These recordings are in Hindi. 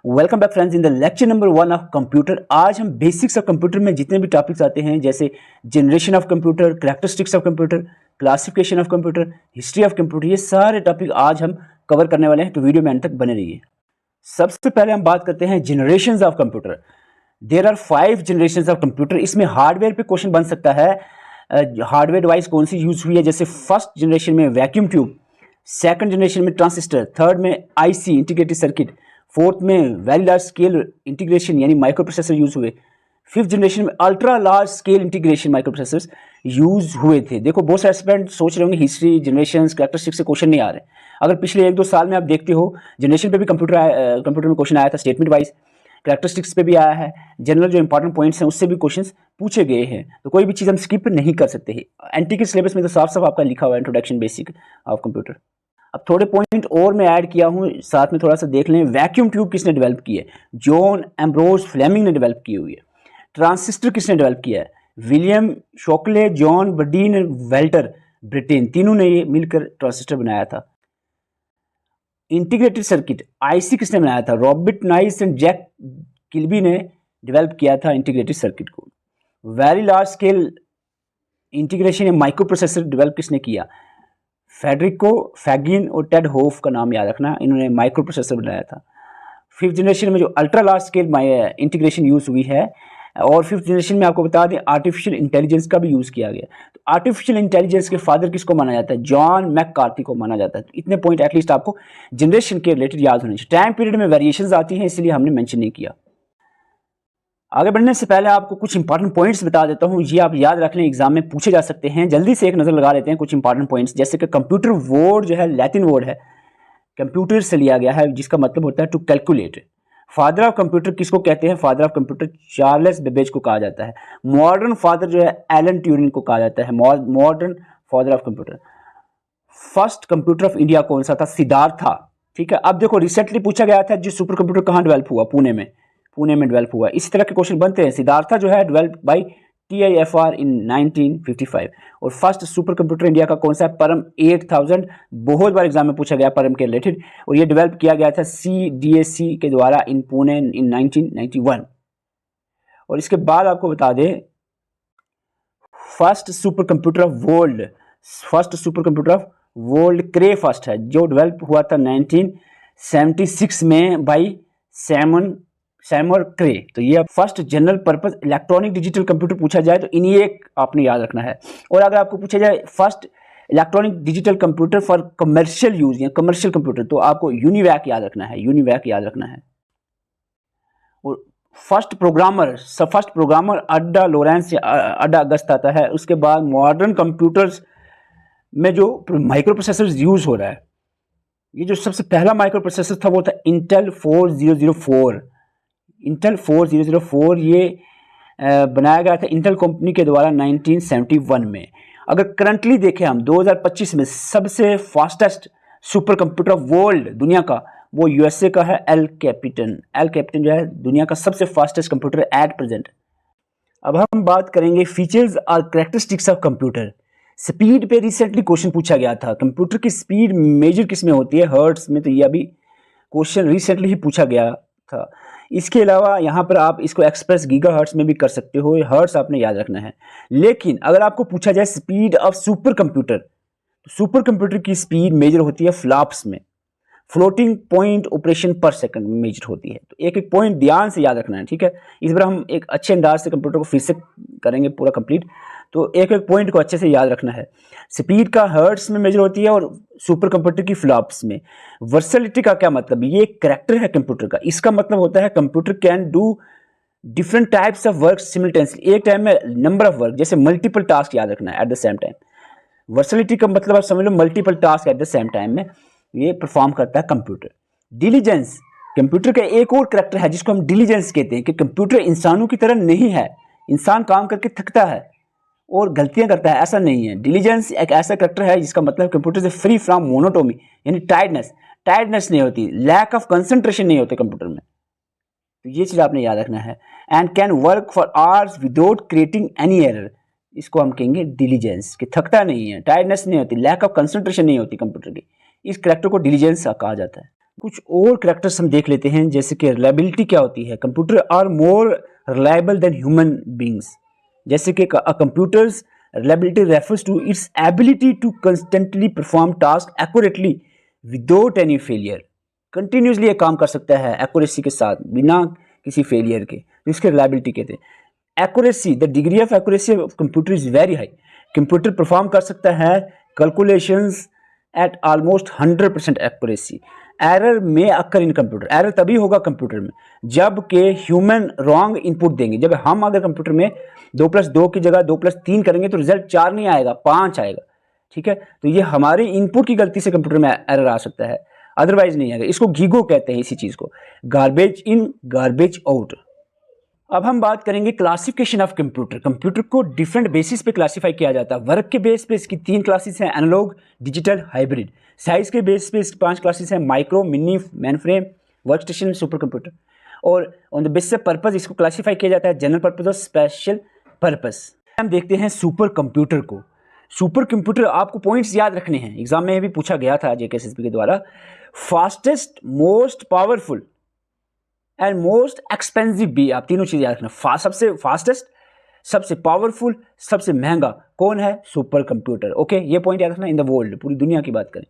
Welcome back friends in the lecture number 1 of computer. आज हम बेसिक्स ऑफ कंप्यूटर में जितने भी टॉपिक्स आते हैं जैसे generation of computer, characteristics of computer, classification of computer, history of computer, ये सारे टॉपिक आज हम कवर करने वाले हैं, तो वीडियो में अंत तक बने रहिए। सबसे पहले हम बात करते हैं generation of computer. There are 5 generation of computer. इसमें हार्डवेयर पे क्वेश्चन बन सकता है, हार्डवेयर डिवाइस कौन सी यूज हुई है। जैसे फर्स्ट जनरेशन में वैक्यूम ट्यूब, सेकंड जनरेशन में ट्रांजिस्टर, थर्ड में आईसी इंटीग्रेटेड सर्किट, फोर्थ में वेरी लार्ज स्केल इंटीग्रेशन यानी माइक्रो प्रोसेसर यूज हुए, फिफ्थ जनरेशन में ultra large scale integration micro processors use हुए थे। देखो बहुत सारे स्टूडेंट सोच रहे होंगे हिस्ट्री, जनरेशन, कैरेक्टरिस्टिक्स से क्वेश्चन नहीं आ रहे। अगर पिछले 1-2 साल में आप देखते हो जनरेशन पे भी कंप्यूटर में क्वेश्चन आया था, स्टेटमेंट वाइज, कैरेक्टरिस्टिक्स पे भी आया है, जनरल जो इंपॉर्टेंट पॉइंट्स हैं उससे भी क्वेश्चंस पूछे गए हैं, तो कोई भी चीज़ हम स्किप नहीं कर सकते हैं। एनटी के सिलेबस में तो साफ साफ आपका लिखा हुआ है इंट्रोडक्शन बेसिक ऑफ कंप्यूटर। अब थोड़े पॉइंट और मैं ऐड किया हूँ, साथ में थोड़ा सा देख लें। वैक्यूम ट्यूब किसने डेवलप की है? जॉन एम्ब्रोज फ्लेमिंग ने डेवलप की हुई है। ट्रांजिस्टर किसने डेवलप किया है? विलियम शोकले, जॉन बर्डीन, वेल्टर ब्रिटेन, तीनों ने ये मिलकर ट्रांजिस्टर बनाया था। इंटीग्रेटेड सर्किट आईसी किसने बनाया था? Robert Noyce and Jack Kilby ने डेवलप किया था इंटीग्रेटेड सर्किट को। वेरी लार्ज स्केल इंटीग्रेशन या माइक्रो प्रोसेसर डेवलप किसने किया? फेडरिको फैगिन और टेड होफ का नाम याद रखना, इन्होंने माइक्रो प्रोसेसर बनाया था। फिफ्थ जनरेशन में जो ultra large scale integration use हुई है, और फिफ्थ जनरेशन में आपको बता दें आर्टिफिशियल इंटेलिजेंस का भी यूज़ किया गया। तो आर्टिफिशियल इंटेलिजेंस के फादर किसको माना जाता है? जॉन मैककार्थी को माना जाता है। तो इतने पॉइंट एटलीस्ट आपको जनरेशन के रिलेटेड याद होने चाहिए। टाइम पीरियड में वेरिएशंस आती हैं, इसलिए हमने मेंशन नहीं किया। आगे बढ़ने से पहले आपको कुछ इंपॉर्टेंट पॉइंट्स बता देता हूँ, ये आप याद रख लें, एग्जाम में पूछे जा सकते हैं। जल्दी से एक नज़र लगा लेते हैं कुछ इंपॉर्टेंट पॉइंट्स। जैसे कि कंप्यूटर वर्ड जो है लैटिन वर्ड है, कंप्यूटर से लिया गया है, जिसका मतलब होता है to calculate. Father of computer किसको कहते हैं? Father of computer Charles Babbage को कहा जाता है। मॉडर्न फादर जो है एलन ट्यूरिंग को कहा जाता है, modern father of computer. First computer of India कौन सा था? सिद्धार्था। ठीक है। अब देखो रिसेंटली पूछा गया था जो सुपर कंप्यूटर कहाँ डेवलप हुआ? पुणे में डेवलप हुआ। इसी तरह के क्वेश्चन बनते हैं। सिद्धार्था जो है डेवलप बाई TIFR इन 1955। और फर्स्ट सुपर कंप्यूटर इंडिया का कौन सा है? परम 8000। बहुत बार एग्जाम में पूछा गया परम के रिलेटेड, और ये डेवलप किया गया था CDSC के द्वारा इन पुणे इन 1991। और इसके बाद आपको बता दें first super computer of world cray first है, जो डेवलप हुआ था 1976 में बाई सैमुअल क्रे। तो ये first general purpose electronic digital computer पूछा जाए तो इन्हीं एक आपने याद रखना है। और अगर आपको पूछा जाए first electronic digital computer for commercial use या कमर्शियल कंप्यूटर, तो आपको यूनिवैक याद रखना है। और फर्स्ट प्रोग्रामर अड्डा लॉरेंस या अड्डा अगस्त आता है। उसके बाद मॉडर्न कंप्यूटर्स में जो माइक्रो प्रोसेसर यूज हो रहा है, ये जो सबसे पहला माइक्रो प्रोसेसर था वो था इंटेल 4004। ये बनाया गया था इंटेल कंपनी के द्वारा 1971 में। अगर करंटली देखें हम 2025 में सबसे fastest super computer of world दुनिया का, वो USA का है एल कैपिटन जो है दुनिया का सबसे फास्टेस्ट कंप्यूटर एट प्रेजेंट। अब हम बात करेंगे फीचर्स और कैरेक्टरिस्टिक्स ऑफ कंप्यूटर। स्पीड पे रिसेंटली क्वेश्चन पूछा गया था, कंप्यूटर की स्पीड मेजर किस में होती है? हर्ट्स में। तो ये अभी क्वेश्चन रिसेंटली ही पूछा गया था। इसके अलावा यहाँ पर आप इसको एक्सप्रेस गीगा हर्ट्स में भी कर सकते हो, हर्ट्स आपने याद रखना है। लेकिन अगर आपको पूछा जाए स्पीड ऑफ सुपर कंप्यूटर, तो सुपर कंप्यूटर की स्पीड मेजर होती है फ्लॉप्स में, फ्लोटिंग पॉइंट ऑपरेशन पर सेकंड में मेजर होती है। तो एक एक पॉइंट ध्यान से याद रखना है, ठीक है। इस बार हम एक अच्छे अंदाज से कंप्यूटर को फिर से करेंगे पूरा कंप्लीट, तो एक एक पॉइंट को अच्छे से याद रखना है। स्पीड का हर्ट्स में मेजर होती है और सुपर कंप्यूटर की फ्लॉप्स में। वर्सेलिटी का क्या मतलब? ये एक कैरेक्टर है कंप्यूटर का। इसका मतलब होता है computer can do different types of work simultaneously, एक टाइम में नंबर ऑफ वर्क, जैसे मल्टीपल टास्क याद रखना है at the same time. Versatility का मतलब आप समझ लो multiple task at the same time में ये परफॉर्म करता है कंप्यूटर। डिलीजेंस कंप्यूटर का एक और कैरेक्टर है जिसको हम डिलीजेंस कहते हैं, कि कंप्यूटर इंसानों की तरह नहीं है। इंसान काम करके थकता है और गलतियां करता है, ऐसा नहीं है। डिलीजेंस एक ऐसा कैरेक्टर है जिसका मतलब कंप्यूटर से फ्री फ्रॉम मोनोटोमी यानी टायर्डनेस नहीं होती, लैक ऑफ कंसंट्रेशन नहीं होते कंप्यूटर में। तो ये चीज़ आपने याद रखना है। And can work for hours without creating any error, इसको हम कहेंगे डिलीजेंस, कि थकता नहीं है, टायर्डनेस नहीं होती, लैक ऑफ कंसंट्रेशन नहीं होती कंप्यूटर की। इस कैरेक्टर को डिलीजेंस कहा जाता है। कुछ और करेक्टर्स हम देख लेते हैं, जैसे कि रिलायबिलिटी क्या होती है। Computer are more reliable than human beings. जैसे कि computers reliability refers to its ability to constantly perform task accurately without any failure. Continuously ये काम कर सकता है एक्यूरेसी के साथ, बिना किसी फेलियर के, तो इसके रिलायबिलिटी कहते हैं। Accuracy, the degree of accuracy of computer is very high. Computer perform कर सकता है calculations eight almost 100% accuracy. Error में अक्कर इन कंप्यूटर, एरर तभी होगा कंप्यूटर में जब के ह्यूमन रॉन्ग इनपुट देंगे। जब हम अगर कंप्यूटर में 2+2 की जगह 2+3 करेंगे तो रिजल्ट 4 नहीं आएगा, 5 आएगा, ठीक है। तो ये हमारी इनपुट की गलती से कंप्यूटर में एरर आ सकता है, अदरवाइज नहीं आएगा। इसको गीगो कहते हैं, इसी चीज को, गार्बेज इन गार्बेज आउट। अब हम बात करेंगे क्लासिफिकेशन ऑफ कंप्यूटर। कंप्यूटर को डिफरेंट बेसिस पे क्लासिफाई किया जाता है। वर्क के बेस पे इसकी 3 क्लासेस हैं, एनालॉग, डिजिटल, हाइब्रिड। साइज के बेस पे इसकी 5 क्लासेस हैं, micro, mini, mainframe, workstation, supercomputer. और on the basis of purpose इसको क्लासिफाई किया जाता है, जनरल पर्पस और स्पेशल पर्पस। हम देखते हैं सुपर कंप्यूटर को। सुपर कंप्यूटर, आपको पॉइंट्स याद रखने हैं, एग्जाम में भी पूछा गया था जेकेएसएसबी के द्वारा। Fastest, most powerful and most expensive भी, आप तीनों चीज़ याद रखना। सबसे फास्टेस्ट, सबसे पावरफुल, सबसे महंगा कौन है? Super computer. ओके, ये पॉइंट याद रखना। इन द वर्ल्ड, पूरी दुनिया की बात करें।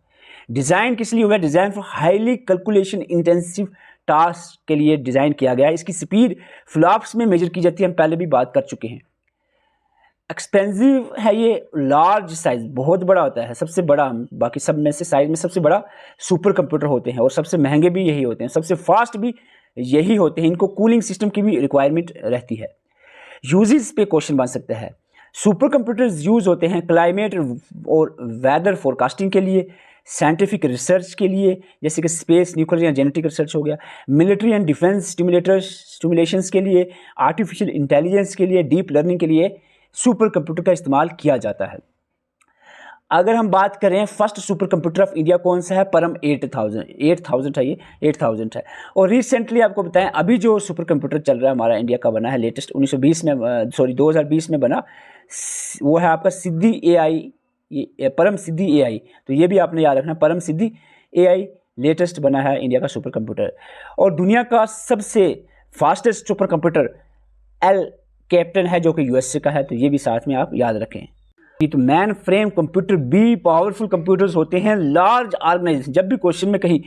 डिज़ाइन किस लिए हुआ है? Design for highly calculation intensive task के लिए डिज़ाइन किया गया है। इसकी स्पीड फ्लॉप्स में मेजर की जाती है, हम पहले भी बात कर चुके हैं। एक्सपेंसिव है ये, लार्ज साइज, बहुत बड़ा होता है, सबसे बड़ा, बाकी सब में से साइज में सबसे बड़ा सुपर कंप्यूटर होते हैं, और सबसे महंगे भी यही होते हैं, सबसे फास्ट भी यही होते हैं। इनको कूलिंग सिस्टम की भी रिक्वायरमेंट रहती है। यूजेस पे क्वेश्चन बन सकता है। सुपर कंप्यूटर्स यूज होते हैं क्लाइमेट और वेदर फोरकास्टिंग के लिए, साइंटिफिक रिसर्च के लिए, जैसे कि स्पेस, न्यूक्लियर या जेनेटिक रिसर्च हो गया, मिलिट्री एंड डिफेंस स्टिमुलेशंस के लिए, आर्टिफिशियल इंटेलिजेंस के लिए, डीप लर्निंग के लिए सुपर कंप्यूटर का इस्तेमाल किया जाता है। अगर हम बात करें first super computer of India कौन सा है? परम 8000 है, ये 8000 है। और रिसेंटली आपको बताएं, अभी जो सुपर कंप्यूटर चल रहा है हमारा इंडिया का बना है लेटेस्ट 2020 में बना, वो है आपका सिद्धि AI, परम सिद्धि AI। तो ये भी आपने याद रखना, परम सिद्धि AI लेटेस्ट बना है इंडिया का सुपर कंप्यूटर। और दुनिया का सबसे fastest super computer L captain है, जो कि USA का है, तो ये भी साथ में आप याद रखें। तो मैन फ्रेम कंप्यूटर भी पावरफुल कंप्यूटर्स होते हैं। लार्ज ऑर्गेनाइजेशन, जब भी क्वेश्चन में कहीं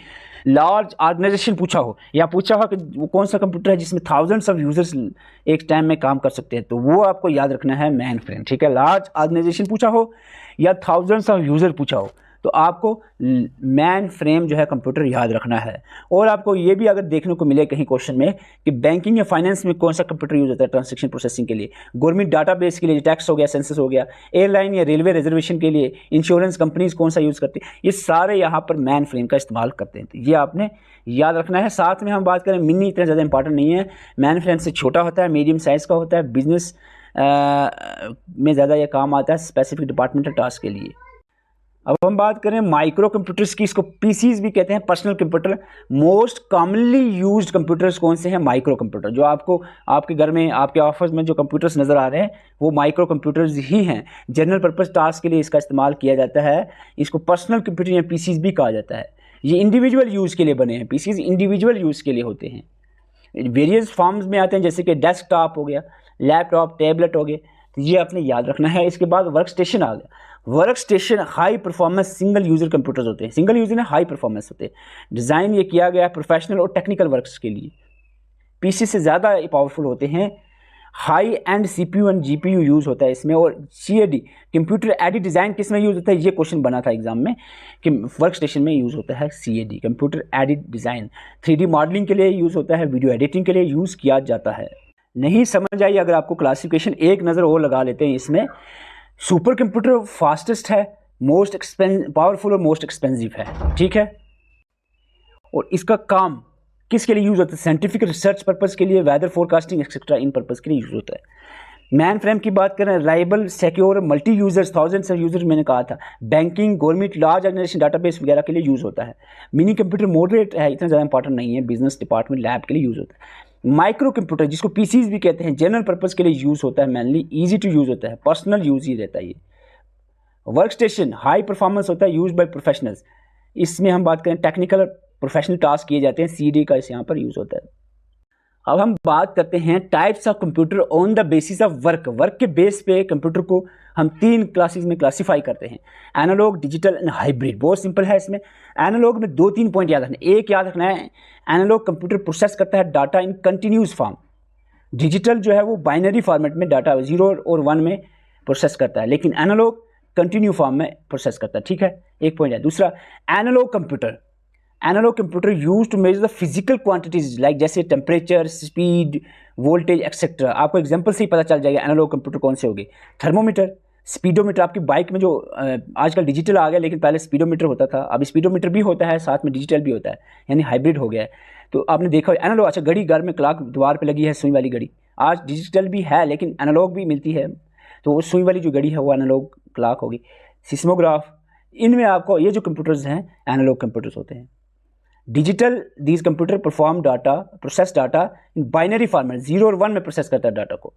लार्ज ऑर्गेनाइजेशन पूछा हो, या पूछा हो कि वो कौन सा कंप्यूटर है जिसमें थाउजेंड्स ऑफ यूजर्स एक टाइम में काम कर सकते हैं, तो वो आपको याद रखना है मैन फ्रेम, ठीक है। लार्ज ऑर्गेनाइजेशन पूछा हो या थाउजेंड्स ऑफ यूजर पूछा हो, तो आपको मैन फ्रेम जो है कंप्यूटर याद रखना है। और आपको ये भी अगर देखने को मिले कहीं क्वेश्चन में कि बैंकिंग या फाइनेंस में कौन सा कंप्यूटर यूज होता है ट्रांजैक्शन प्रोसेसिंग के लिए, गवर्नमेंट डाटाबेस के लिए, टैक्स हो गया, सेंसस हो गया, एयरलाइन या रेलवे रिजर्वेशन के लिए, इंश्योरेंस कंपनीज कौन सा यूज़ करती है, ये सारे यहाँ पर मैन फ्रेम का इस्तेमाल करते हैं, तो ये आपने याद रखना है। साथ में हम बात करें, मिनी इतना ज़्यादा इंपॉर्टेंट नहीं है, मैन फ्रेम से छोटा होता है, मीडियम साइज़ का होता है, बिजनेस में ज़्यादा ये काम आता है स्पेसिफिक डिपार्टमेंटल टास्क के लिए। अब हम बात करें माइक्रो कंप्यूटर्स की, इसको PCs भी कहते हैं, personal computer. Most commonly used computers कौन से हैं? Micro computer. जो आपको आपके घर में, आपके ऑफिस में जो कंप्यूटर्स नज़र आ रहे हैं, वो माइक्रो कंप्यूटर्स ही हैं। जनरल पर्पस टास्क के लिए इसका इस्तेमाल किया जाता है। इसको पर्सनल कंप्यूटर या PCs भी कहा जाता है। ये इंडिविजुअल यूज़ के लिए बने हैं, PCs इंडिविजुअल यूज़ के लिए होते हैं, वेरियस फॉर्म्स में आते हैं, जैसे कि डेस्कटॉप हो गया, लैपटॉप, टैबलेट हो गए, तो ये आपने याद रखना है। इसके बाद वर्क स्टेशन आ गया। Work station high performance single user computers होते हैं, सिंगल यूज़र में हाई परफॉर्मेंस होते हैं। डिज़ाइन ये किया गया है प्रोफेशनल और टेक्निकल वर्क्स के लिए। PC से ज़्यादा पावरफुल होते हैं। High and CPU and GPU use होता है इसमें। और CAD कंप्यूटर एडेड डिज़ाइन किस में यूज़ होता है? ये क्वेश्चन बना था एग्जाम में कि वर्क स्टेशन में यूज़ होता है CAD, computer aided design. 3D modelling के लिए यूज़ होता है, वीडियो एडिटिंग के लिए यूज़ किया जाता है। नहीं समझ आई अगर आपको क्लासिफिकेशन, एक नज़र और लगा लेते हैं इसमें। सुपर कंप्यूटर फास्टेस्ट है, मोस्ट पावरफुल और मोस्ट एक्सपेंसिव है, ठीक है। और इसका काम किसके लिए यूज़ होता है? साइंटिफिक रिसर्च पर्पस के लिए, वेदर फोरकास्टिंग एक्सेट्रा, इन पर्पस के लिए यूज़ होता है। मैन फ्रेम की बात करें, reliable, secure, multi users, thousands of users मैंने कहा था। Banking, government, large organisation, database वगैरह के लिए यूज़ होता है। मिनी कंप्यूटर मॉडरेट है, इतना ज़्यादा इंपॉर्टेंट नहीं है, बिजनेस डिपार्टमेंट, लैब के लिए यूज़ होता है। माइक्रो कंप्यूटर जिसको PCs भी कहते हैं, जनरल पर्पस के लिए यूज़ होता है, मैनली ईजी टू यूज़ होता है, पर्सनल यूज़ ही रहता है ये। वर्क स्टेशन हाई परफॉर्मेंस होता है, यूज बाय प्रोफेशनल्स। इसमें हम बात करें टेक्निकल प्रोफेशनल टास्क किए जाते हैं, CD का इस यहाँ पर यूज़ होता है। अब हम बात करते हैं types of computer on the basis of work. Work के बेस पे कंप्यूटर को हम 3 क्लासेस में क्लासीफाई करते हैं, एनालॉग, डिजिटल एंड हाइब्रिड। बहुत सिंपल है इसमें। एनालॉग में 2-3 पॉइंट याद रखना है। एक याद रखना है, एनालॉग कंप्यूटर प्रोसेस करता है data in continuous form. Digital जो है वो बाइनरी फॉर्मेट में डाटा 0 और 1 में प्रोसेस करता है, लेकिन एनालॉग कंटिन्यू फॉर्म में प्रोसेस करता है। ठीक है, एक पॉइंट है। दूसरा, analogue computer use to measure the physical quantities like जैसे टेम्परेचर, स्पीड, वोल्टेज एक्सेट्रा। आपको एग्जांपल से ही पता चल जाएगा एनालॉग कंप्यूटर कौन से होंगे। थर्मोमीटर, स्पीडोमीटर, आपकी बाइक में जो आजकल डिजिटल आ गया, लेकिन पहले स्पीडोमीटर होता था, अब स्पीडोमीटर भी होता है, साथ में डिजिटल भी होता है, यानी हाइब्रिड हो गया है। तो आपने देखा एनालॉग। अच्छा, घड़ी घर में क्लॉक द्वार पे लगी है, सुई वाली घड़ी, आज डिजिटल भी है लेकिन एनालॉग भी मिलती है, तो वो सुई वाली जो घड़ी है वो एनालॉग क्लॉक होगी। सिस्मोग्राफ, इनमें आपको ये जो कंप्यूटर्स हैं एनालॉग कंप्यूटर्स होते हैं। Digital, these computer perform data, process data in binary format, 0 और 1 में प्रोसेस करता है डाटा को।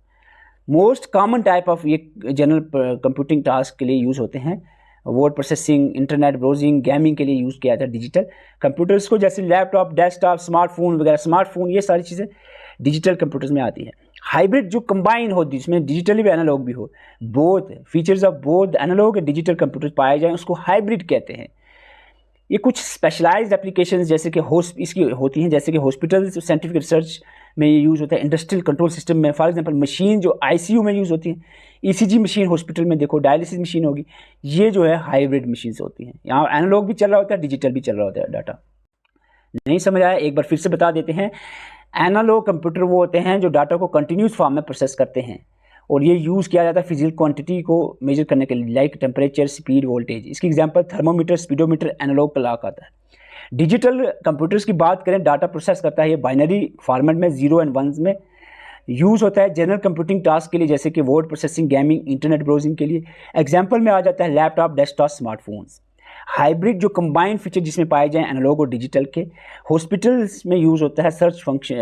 मोस्ट कॉमन टाइप ऑफ ये जनरल कंप्यूटिंग टास्क के लिए यूज़ होते हैं। Word processing, internet browsing, gaming के लिए यूज़ किया जाता है डिजिटल कंप्यूटर्स को, जैसे लैपटॉप, डेस्कटॉप, स्मार्टफोन वगैरह। स्मार्टफोन, ये सारी चीज़ें डिजिटल कंप्यूटर्स में आती हैं। हाइब्रिड जो कंबाइन हो, जिसमें डिजिटली भी एनालॉग भी हो, both features of both analogue and digital computers पाए जाएँ, उसको हाइब्रिड कहते हैं। ये कुछ स्पेशलाइज्ड एप्लीकेशंस जैसे कि इसकी होती हैं, जैसे कि हॉस्पिटल्स, साइंटिफिक रिसर्च में ये यूज़ होता है। इंडस्ट्रियल कंट्रोल सिस्टम में, फॉर एग्जांपल मशीन जो ICU में यूज़ होती हैं, ECG मशीन हॉस्पिटल में देखो, डायलिसिस मशीन होगी, ये जो है हाइब्रिड मशीन्स होती हैं। यहाँ एनालॉग भी चल रहा होता है, डिजिटल भी चल रहा होता है। डाटा नहीं समझ आया, एक बार फिर से बता देते हैं। एनालॉग कंप्यूटर वो होते हैं जो डाटा को कंटिन्यूस फॉर्म में प्रोसेस करते हैं, और ये यूज़ किया जाता है फिजिकल क्वांटिटी को मेजर करने के लिए, लाइक टेम्परेचर, स्पीड, वोल्टेज। इसकी example thermometer, speedometer, analogue clock आता है। डिजिटल कंप्यूटर्स की बात करें, डाटा प्रोसेस करता है ये बाइनरी फॉर्मेट में, 0 और 1 में यूज़ होता है जनरल कंप्यूटिंग टास्क के लिए, जैसे कि word processing, gaming, internet browsing के लिए। एग्जाम्पल में आ जाता है लैपटॉप, डेस्कटॉप, स्मार्टफोन्स। हाइब्रिड जो कंबाइंड फीचर जिसमें पाए जाएँ एनालॉग और डिजिटल के, हॉस्पिटल्स में यूज़ होता है सर्च फंक्शन,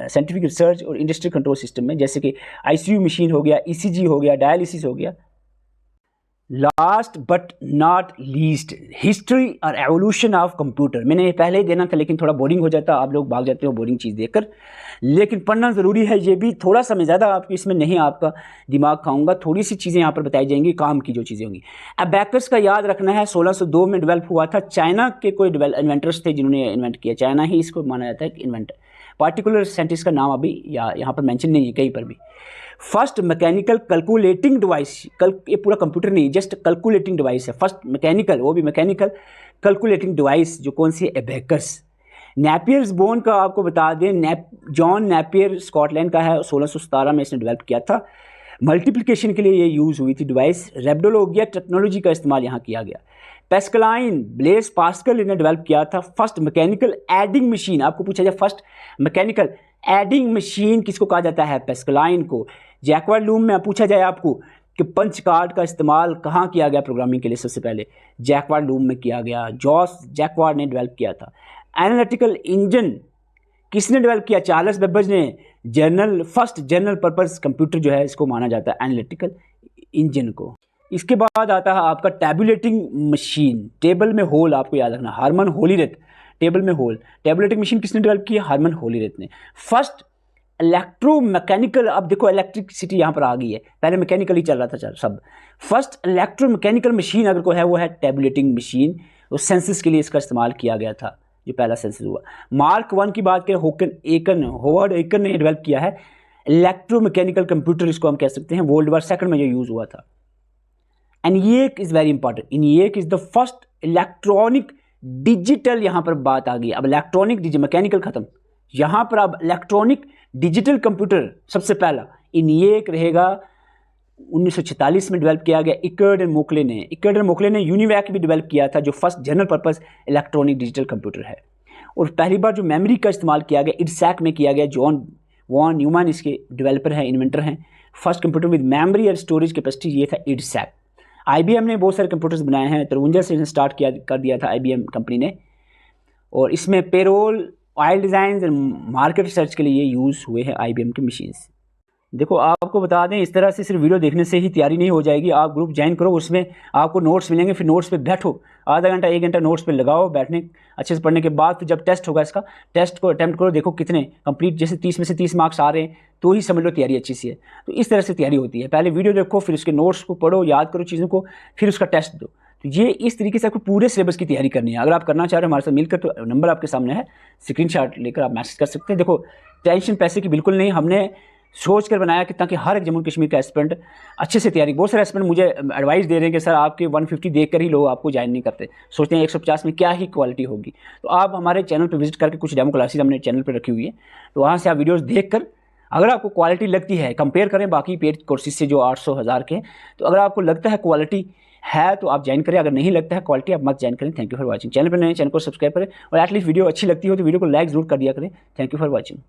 साइंटिफिक रिसर्च और इंडस्ट्रियल कंट्रोल सिस्टम में, जैसे कि ICU मशीन हो गया, ECG हो गया, डायलिसिस हो गया। Last but not least, history और एवोल्यूशन ऑफ कंप्यूटर। मैंने पहले ही देना था लेकिन थोड़ा बोरिंग हो जाता, आप लोग भाग जाते हो बोरिंग चीज़ देखकर, लेकिन पढ़ना ज़रूरी है। ये भी थोड़ा सा मैं ज़्यादा आपको इसमें नहीं आपका दिमाग खाऊंगा, थोड़ी सी चीज़ें यहाँ पर बताई जाएंगी, काम की जो चीज़ें होंगी। अबैकस का याद रखना है, 1602 में डेवलप हुआ था। चाइना के कोई इन्वेंटर्स थे जिन्होंने इन्वेंट किया, चाइना ही इसको माना जाता है कि इन्वेंटर। पार्टिकुलर साइंटिस्ट का नाम अभी यहाँ पर मेंशन नहीं है कहीं पर भी। फर्स्ट मैकेनिकल कैलकुलेटिंग डिवाइस, ये पूरा कंप्यूटर नहीं, जस्ट कैलकुलेटिंग डिवाइस है। फर्स्ट मैकेनिकल, वो भी मैकेनिकल कैलकुलेटिंग डिवाइस जो कौन सी है, एबेकस। नेपियर्स बोन का आपको बता दें, जॉन नेपियर स्कॉटलैंड का है, 1617 में इसने डेवलप किया था। मल्टीप्लिकेशन के लिए ये यूज़ हुई थी डिवाइस। रेबडोलोगिया टेक्नोलॉजी का इस्तेमाल यहाँ किया गया। पेस्कलाइन, ब्लेस पास्कल इन्हें डेवलप किया था। फर्स्ट मैकेनिकल एडिंग मशीन, आपको पूछा जाए फर्स्ट मैकेनिकल एडिंग मशीन किसको कहा जाता है, पेस्कलाइन को। जैकवार्ड लूम में पूछा जाए आपको कि पंच कार्ड का इस्तेमाल कहाँ किया गया प्रोग्रामिंग के लिए, सबसे पहले जैकवार्ड लूम में किया गया, जॉस जैकवार्ड ने डेवलप किया था। एनालिटिकल इंजन किसने डेवलप किया, चार्ल्स बेबेज ने। फर्स्ट जनरल पर्पस कंप्यूटर जो है इसको माना जाता है एनालिटिकल इंजन को। इसके बाद आता है आपका टैबुलेटिंग मशीन, टेबल में होल, आपको याद रखना, हार्मन होलीरेथ। टेबल में होल, टैबुलेटिंग मशीन किसने डेवलप की, हार्मन होलीरेथ ने। फर्स्ट इलेक्ट्रोमैकेनिकल, अब देखो इलेक्ट्रिसिटी यहाँ पर आ गई है, पहले मैकेनिकल ही चल रहा था सब। फर्स्ट इलेक्ट्रोमैकेनिकल मशीन अगर कोई है वो है टैबुलेटिंग मशीन, और सेंसस के लिए इसका इस्तेमाल किया गया था, जो पहला सेंसस हुआ। मार्क 1 की बात करें, होवर्ड एकर ने डेवलप किया है इलेक्ट्रोमैकेनिकल कंप्यूटर, इसको हम कह सकते हैं, वर्ल्ड वॉर सेकंड में जो यूज़ हुआ था। ENIAC is very important, ENIAC is the first electronic digital, यहाँ पर बात आ गई, अब इलेक्ट्रॉनिक डिजिटल, मैकेनिकल खत्म, यहाँ पर अब इलेक्ट्रॉनिक डिजिटल कंप्यूटर सबसे पहला ENIAC रहेगा। 1946 में डेवलप किया गया इकर्ड एंड मोकले ने यूनिवैक भी डेवलप किया था, जो first general purpose electronic digital computer है। और पहली बार जो मेमोरी का इस्तेमाल किया गया IDSAC में किया गया, जॉन वॉन न्यूमैन इसके डेवलपर हैं, इन्वेंटर हैं। फर्स्ट कंप्यूटर विद मेमोरी और स्टोरेज कैपेसिटी ये था IDSAC। IBM ने बहुत सारे कंप्यूटर्स बनाए हैं, 53 से स्टार्ट कर दिया था IBM कंपनी ने, और इसमें पेरोल, ऑयल डिज़ाइन और मार्केट रिसर्च के लिए ये यूज़ हुए हैं IBM के मशीन्स। देखो आपको बता दें, इस तरह से सिर्फ वीडियो देखने से ही तैयारी नहीं हो जाएगी। आप ग्रुप ज्वाइन करो, उसमें आपको नोट्स मिलेंगे, फिर नोट्स पे बैठो, आधा घंटा 1 घंटा नोट्स पे लगाओ, बैठने अच्छे से पढ़ने के बाद फिर जब टेस्ट होगा इसका, टेस्ट को अटैम्प्ट करो, देखो कितने कंप्लीट, जैसे 30 में से 30 मार्क्स आ रहे हैं तो ही समझ लो तैयारी अच्छी सी है। तो इस तरह से तैयारी होती है, पहले वीडियो देखो, फिर उसके नोट्स को पढ़ो, याद करो चीज़ों को, फिर उसका टेस्ट दो। तो ये इस तरीके से आपको पूरे सिलेबस की तैयारी करनी है। अगर आप करना चाह रहे हो हमारे साथ मिलकर, तो नंबर आपके सामने है, स्क्रीनशॉट लेकर आप मैसेज कर सकते हैं। देखो टेंशन पैसे की बिल्कुल नहीं, हमने सोच कर बनाया कि ताकि हर एक जम्मू कश्मीर का एस्पिरेंट अच्छे से तैयारी। बहुत सारे एस्पिरेंट मुझे एडवाइस दे रहे हैं कि सर आपके 150 देख कर ही लोग आपको ज्वाइन नहीं करते, सोचते हैं 150 में क्या ही क्वालिटी होगी। तो आप हमारे चैनल पर विजिट करके, कुछ डेमो क्लासेस हमने चैनल पर रखी हुई है, तो वहाँ से आप वीडियोस देख कर अगर आपको क्वालिटी लगती है, कंपेयर करें बाकी पेड कोर्सेज से जो 800 1000 के, तो अगर आपको लगता है क्वालिटी है तो आप ज्वाइन करें, अगर नहीं लगता है क्वालिटी, आप मत ज्वाइन करें। Thank you for watching. Channel पर नए, चैनल को सब्सक्राइब करें, और एटलीस्ट वीडियो अच्छी लगती हो तो वीडियो को लाइक जरूर कर दिया करें। Thank you for watching.